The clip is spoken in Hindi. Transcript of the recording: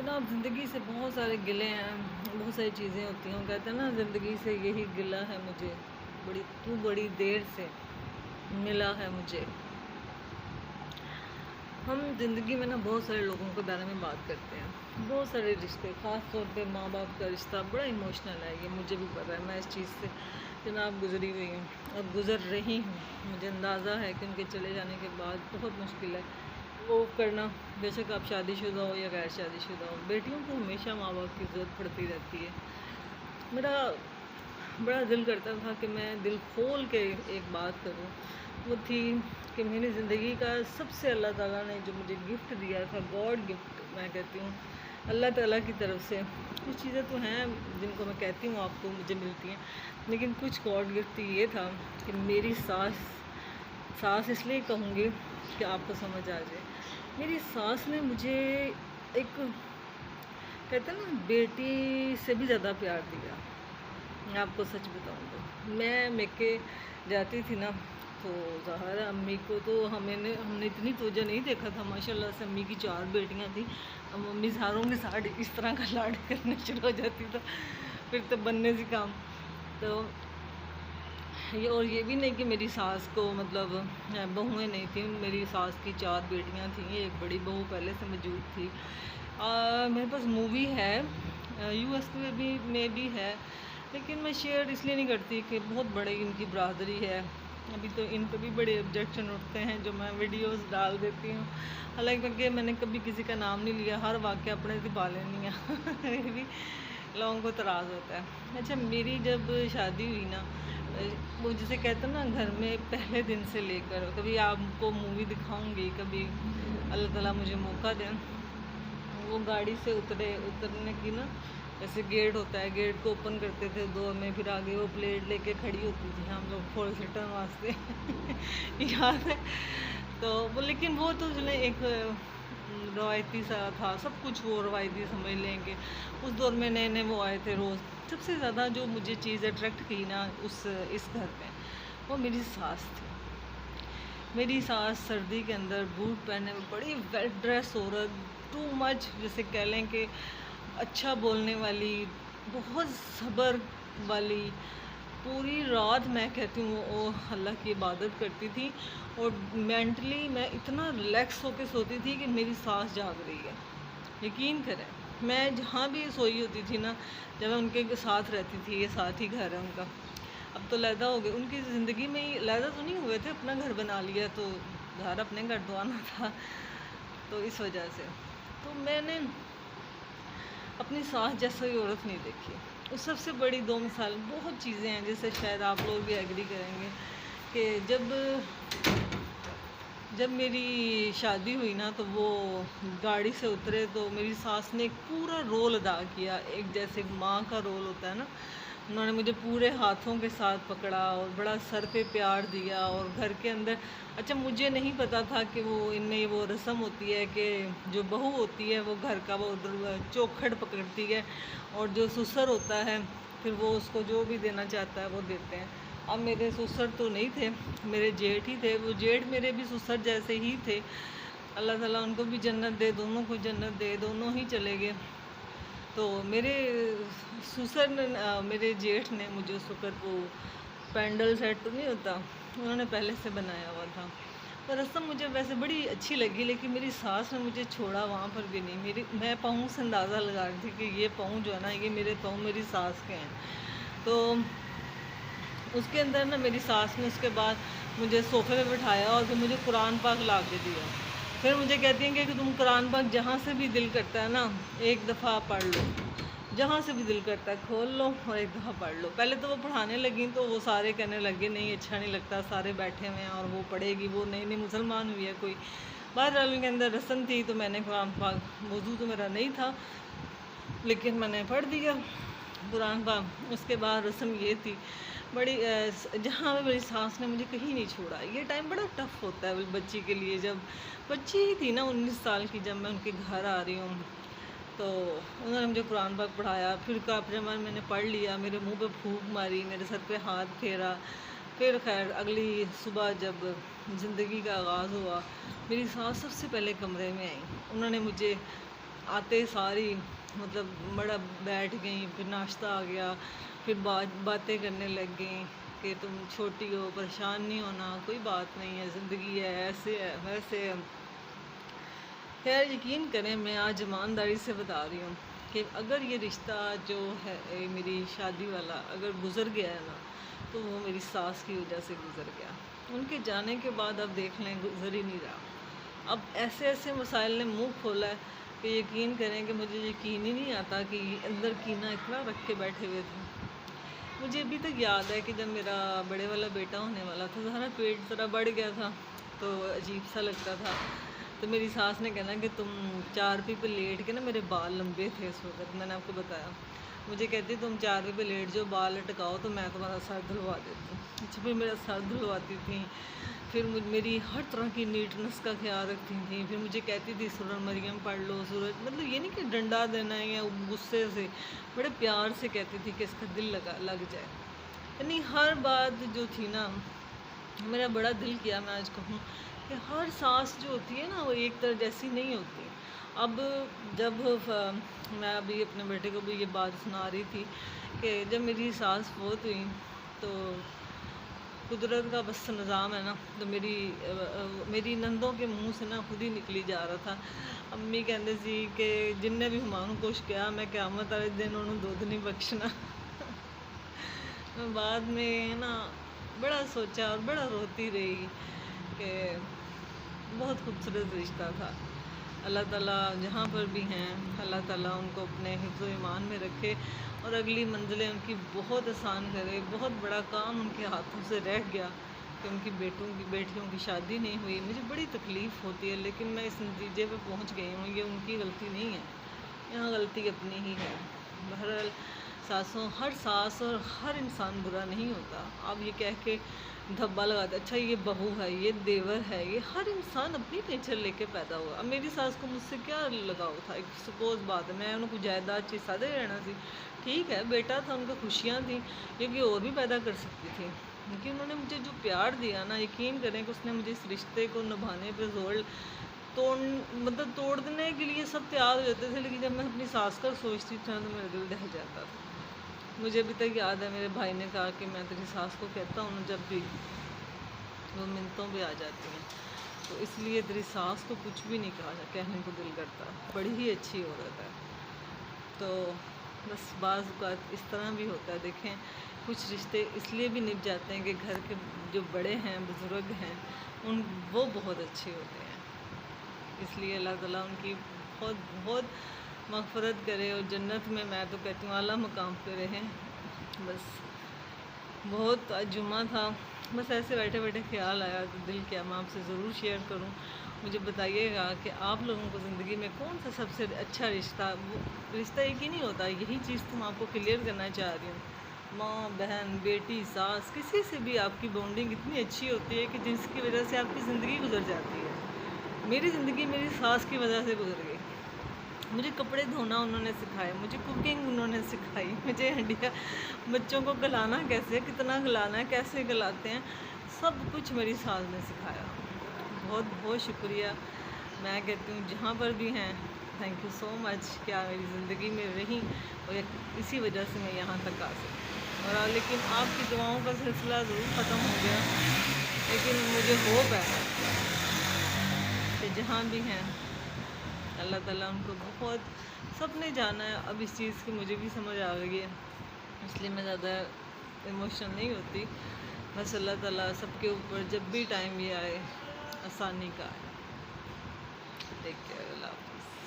जनाब, ज़िंदगी से बहुत सारे गिले हैं, बहुत सारी चीज़ें होती हैं। वो कहते हैं ना, ज़िंदगी से यही गिला है मुझे, तू बड़ी देर से मिला है मुझे। हम ज़िंदगी में ना बहुत सारे लोगों के बारे में बात करते हैं, बहुत सारे रिश्ते, ख़ास तौर पे माँ बाप का रिश्ता बड़ा इमोशनल है। ये मुझे भी पता है, मैं इस चीज़ से जनाब गुज़री हुई हूँ और गुज़र रही हूँ। मुझे अंदाज़ा है कि उनके चले जाने के बाद बहुत मुश्किल है वो करना। बेशक आप शादीशुदा हो या गैर शादीशुदा हो, बेटियों को हमेशा माँ बाप की ज़रूरत पड़ती रहती है। मेरा बड़ा दिल करता था कि मैं दिल खोल के एक बात करूं। वो थी कि मेरी ज़िंदगी का सबसे अल्लाह ताला ने जो मुझे गिफ्ट दिया था, गॉड गिफ्ट मैं कहती हूँ, अल्लाह ताला की तरफ से। कुछ चीज़ें तो हैं जिनको मैं कहती हूँ आपको मुझे मिलती हैं, लेकिन कुछ गॉड गिफ्ट ये था कि मेरी सास इसलिए कहूँगी कि आपको समझ आ जाए। मेरी सास ने मुझे एक, कहते हैं ना, बेटी से भी ज़्यादा प्यार दिया। मैं आपको सच बताऊँ तो मैं मेके जाती थी ना, तो ज़ाहिर है अम्मी को तो हमने इतनी तवज्जो नहीं देखा था। माशाल्लाह से अम्मी की 4 बेटियां थी। अब मम्मी सारों के साथ इस तरह का लाड करने शुरू हो जाती तो फिर तो बनने से काम। तो ये भी नहीं कि मेरी सास को मतलब बहुएँ नहीं थी। मेरी सास की 4 बेटियां थीं, एक बड़ी बहू पहले से मौजूद थी। मेरे पास मूवी है, यूएस में भी है, लेकिन मैं शेयर इसलिए नहीं करती कि बहुत बड़ी इनकी बरादरी है। अभी तो इन पे भी बड़े ऑब्जेक्शन उठते हैं जो मैं वीडियोस डाल देती हूँ। हालांकि मैंने कभी किसी का नाम नहीं लिया, हर वाक़ अपने से पा लेनी है फिर भी लोगों को तराज़ होता है। अच्छा, मेरी जब शादी हुई ना, वो जिसे कहते हैं ना, घर में पहले दिन से लेकर, कभी आपको मूवी दिखाऊंगी, कभी अल्लाह ताला मुझे मौका दें। वो गाड़ी से उतरने की ना, जैसे गेट होता है, गेट को ओपन करते थे दो में, फिर आगे वो प्लेट लेके खड़ी होती थी हम लोग फोर सीटर वास्ते याद है। तो वो, लेकिन वो तो चले एक रवायती सा था, सब कुछ वो रवायती समझ लेंगे। उस दौर में नए नए वो आए थे रोज़। सबसे ज़्यादा जो मुझे चीज़ अट्रैक्ट की ना इस घर में, वो मेरी सास थी। मेरी सास सर्दी के अंदर बूट पहने में बड़ी वेल ड्रेस औरत, टू मच जैसे कह लें कि अच्छा बोलने वाली, बहुत सब्र वाली। पूरी रात मैं कहती हूँ वो अल्लाह की इबादत करती थी, और मेंटली मैं इतना रिलैक्स होकर सोती थी कि मेरी सास जाग रही है। यकीन करें, मैं जहाँ भी सोई होती थी ना, जब मैं उनके साथ रहती थी, ये साथ ही घर है उनका। अब तो लैदा हो गए, उनकी ज़िंदगी में ही लैदा तो नहीं हुए थे, अपना घर बना लिया, तो घर अपने घर तो आना था, तो इस वजह से तो मैंने अपनी सास जैसी औरत नहीं देखी। और सबसे बड़ी 2 मिसाल, बहुत चीज़ें हैं जैसे शायद आप लोग भी एग्री करेंगे कि जब मेरी शादी हुई ना, तो वो गाड़ी से उतरे तो मेरी सास ने एक पूरा रोल अदा किया, एक जैसे माँ का रोल होता है ना। उन्होंने मुझे पूरे हाथों के साथ पकड़ा और बड़ा सर पे प्यार दिया, और घर के अंदर, अच्छा मुझे नहीं पता था कि वो इनमें वो रस्म होती है कि जो बहू होती है वो घर का वो चौखट पकड़ती है, और जो ससुर होता है फिर वो उसको जो भी देना चाहता है वो देते हैं। अब मेरे ससुर तो नहीं थे, मेरे जेठ ही थे। वो जेठ मेरे भी ससुर जैसे ही थे। अल्लाह ताला उनको भी जन्नत दे, दोनों को जन्नत दे, दोनों ही चले गए। तो मेरे ससुर ने मेरे जेठ ने मुझे उस वक़्त वो पैंडल सेट तो नहीं होता, उन्होंने पहले से बनाया हुआ था। तो रस्म मुझे वैसे बड़ी अच्छी लगी, लेकिन मेरी सास ने मुझे छोड़ा वहाँ पर भी नहीं। मैं पाँव से अंदाज़ा लगा रही थी कि ये पाँव जो है ना, ये मेरे पाँव मेरी सास के हैं। तो उसके अंदर ना मेरी सास ने उसके बाद मुझे सोफ़े पे बिठाया और फिर मुझे कुरान पाक ला के दिया। फिर मुझे कहती हैं कि तुम कुरान पाक जहाँ से भी दिल करता है ना, एक दफ़ा पढ़ लो, जहाँ से भी दिल करता है खोल लो और एक दफ़ा पढ़ लो। पहले तो वो पढ़ाने लगी तो वो सारे कहने लगे नहीं अच्छा नहीं लगता, सारे बैठे हुए हैं और वो पढ़ेगी, वो नई नई मुसलमान हुई है कोई। बहरहाल उनके अंदर रस्म थी, तो मैंने कुरान पाक, वज़ू तो मेरा नहीं था, लेकिन मैंने पढ़ दिया कुरान पाक। उसके बाद रस्म ये थी बड़ी, जहाँ मेरी सास ने मुझे कहीं नहीं छोड़ा। ये टाइम बड़ा टफ़ होता है बच्ची के लिए। जब बच्ची ही थी ना 19 साल की, जब मैं उनके घर आ रही हूँ, तो उन्होंने मुझे कुरान पाक पढ़ाया। फिर का पजामा मैंने पढ़ लिया, मेरे मुंह पे फूंक मारी, मेरे सर पे हाथ फेरा। फिर खैर अगली सुबह जब ज़िंदगी का आगाज़ हुआ, मेरी सास सबसे पहले कमरे में आई। उन्होंने मुझे आते सारी मतलब बड़ा बैठ गई, फिर नाश्ता आ गया, फिर बातें करने लग गई कि तुम छोटी हो, परेशान नहीं होना, कोई बात नहीं है, ज़िंदगी है, ऐसे है वैसे है। खैर यकीन करें, मैं आज ईमानदारी से बता रही हूँ कि अगर ये रिश्ता जो है मेरी शादी वाला अगर गुज़र गया है ना, तो वो मेरी सास की वजह से गुज़र गया। उनके जाने के बाद अब देख लें गुज़र ही नहीं रहा। अब ऐसे ऐसे मसाइल ने मुंह खोला है कि यकीन करें कि मुझे यकीन ही नहीं आता कि अंदर कीना इतना रख के बैठे हुए थे। मुझे अभी तक याद है कि जब मेरा बड़े वाला बेटा होने वाला था, सारा पेट ज़रा बढ़ गया था, तो अजीब सा लगता था। तो मेरी सास ने कहना कि तुम चारपाई पे लेट के ना, मेरे बाल लंबे थे उस वक्त, मैंने आपको बताया, मुझे कहती तुम चारपाई पे लेट जो बाल लटकाओ तो मैं तुम्हारा सर धुलवा देती हूँ। अच्छा, फिर मेरा सर धुलवाती थी, फिर मेरी हर तरह की नीटनेस का ख्याल रखती थी। फिर मुझे कहती थी सूरज मरियम पढ़ लो, सूरज, मतलब ये नहीं कि डंडा देना है या गुस्से से, बड़े प्यार से कहती थी कि इसका दिल लग जाए। यानी हर बात जो थी ना, मेरा बड़ा दिल किया मैं आज कहूँ कि हर सास जो होती है ना वो एक तरह जैसी नहीं होती। अब जब मैं अभी अपने बेटे को भी ये बात सुना रही थी कि जब मेरी सास फोत हुई तो कुदरत का बस निज़ाम है ना, तो मेरी नंदों के मुंह से ना खुद ही निकली जा रहा था। अम्मी कहते सी कि जिन्हें भी हुमायूं कुछ किया, मैं क़यामत वाले दिन उन्होंने दुध नहीं बख्शना। मैं बाद में ना बड़ा सोचा और बड़ा रोती रही कि बहुत खूबसूरत रिश्ता था। अल्लाह ताला जहाँ पर भी हैं, अल्लाह ताला उनको अपने हिफ्ज़ ईमान में रखे और अगली मंजिलें उनकी बहुत आसान करे। बहुत बड़ा काम उनके हाथों से रह गया कि उनकी बेटियों की शादी नहीं हुई। मुझे बड़ी तकलीफ़ होती है, लेकिन मैं इस नतीजे पे पहुंच गई हूँ, ये उनकी गलती नहीं है, यहाँ गलती अपनी ही है। बहरहाल हर सास और हर इंसान बुरा नहीं होता। आप ये कह के धब्बा लगाते अच्छा ये बहू है, ये देवर है, ये हर इंसान अपनी नेचर लेके पैदा हुआ। अब मेरी सास को मुझसे क्या लगाव था, एक सपोज बात है, मैं उनको जायदाद चीज़ सादे रहना सी, ठीक है, बेटा था, उनको खुशियाँ थी, क्योंकि और भी पैदा कर सकती थी। लेकिन उन्होंने मुझे जो प्यार दिया ना, यकीन करें कि उसने मुझे इस रिश्ते को निभाने पर जोर तोड़ने के लिए सब तैयार हो जाते थे, लेकिन जब मैं अपनी सास का सोचती थी तो मेरा दिल दह जाता था। मुझे अभी तक याद है मेरे भाई ने कहा कि मैं तेरी सास को कहता हूँ जब भी वो मिनतों पे आ जाती हैं, तो इसलिए तेरी सास को कुछ भी नहीं कहने को दिल करता, बड़ी ही अच्छी औरत है। तो बस बाज़ औक़ात इस तरह भी होता है। देखें, कुछ रिश्ते इसलिए भी निभ जाते हैं कि घर के जो बड़े हैं, बुज़ुर्ग हैं, वो बहुत अच्छे होते हैं। इसलिए अल्लाह ताला उनकी बहुत बहुत मग़फ़िरत करे और जन्नत में, मैं तो कहती हूँ, आला मकाम पे रहें। बस बहुत आज जुम्मा था, बस ऐसे बैठे बैठे ख्याल आया तो दिल किया मैं आपसे ज़रूर शेयर करूं। मुझे बताइएगा कि आप लोगों को ज़िंदगी में कौन सा सबसे अच्छा रिश्ता, वो रिश्ता एक ही नहीं होता, यही चीज़ तो मैं आपको क्लियर करना चाह रही हूँ। माँ, बहन, बेटी, सास, किसी से भी आपकी बॉन्डिंग इतनी अच्छी होती है कि जिसकी वजह से आपकी ज़िंदगी गुजर जाती है। मेरी ज़िंदगी मेरी सास की वजह से गुजर गई। मुझे कपड़े धोना उन्होंने सिखाए, मुझे कुकिंग उन्होंने सिखाई, मुझे हंडिया बच्चों को गलाना कैसे, कितना गलाना है, कैसे गलाते हैं, सब कुछ मेरी सास ने सिखाया। बहुत बहुत शुक्रिया। मैं कहती हूँ जहाँ पर भी हैं, थैंक यू सो मच कि आप मेरी ज़िंदगी में रहीं और इसी वजह से मैं यहाँ तक आ सकी। और लेकिन आपकी दुआओं का सिलसिला ज़रूर ख़त्म हो गया, लेकिन मुझे होप है कि जहाँ भी हैं अल्लाह ताला उनको बहुत, सबने जाना है। अब इस चीज़ की मुझे भी समझ आ गई है, इसलिए मैं ज़्यादा इमोशनल नहीं होती। बस अल्लाह ताला सबके ऊपर जब भी टाइम ये आए आसानी का आए। टेक केयर, अल्लाह हाफ़िज़।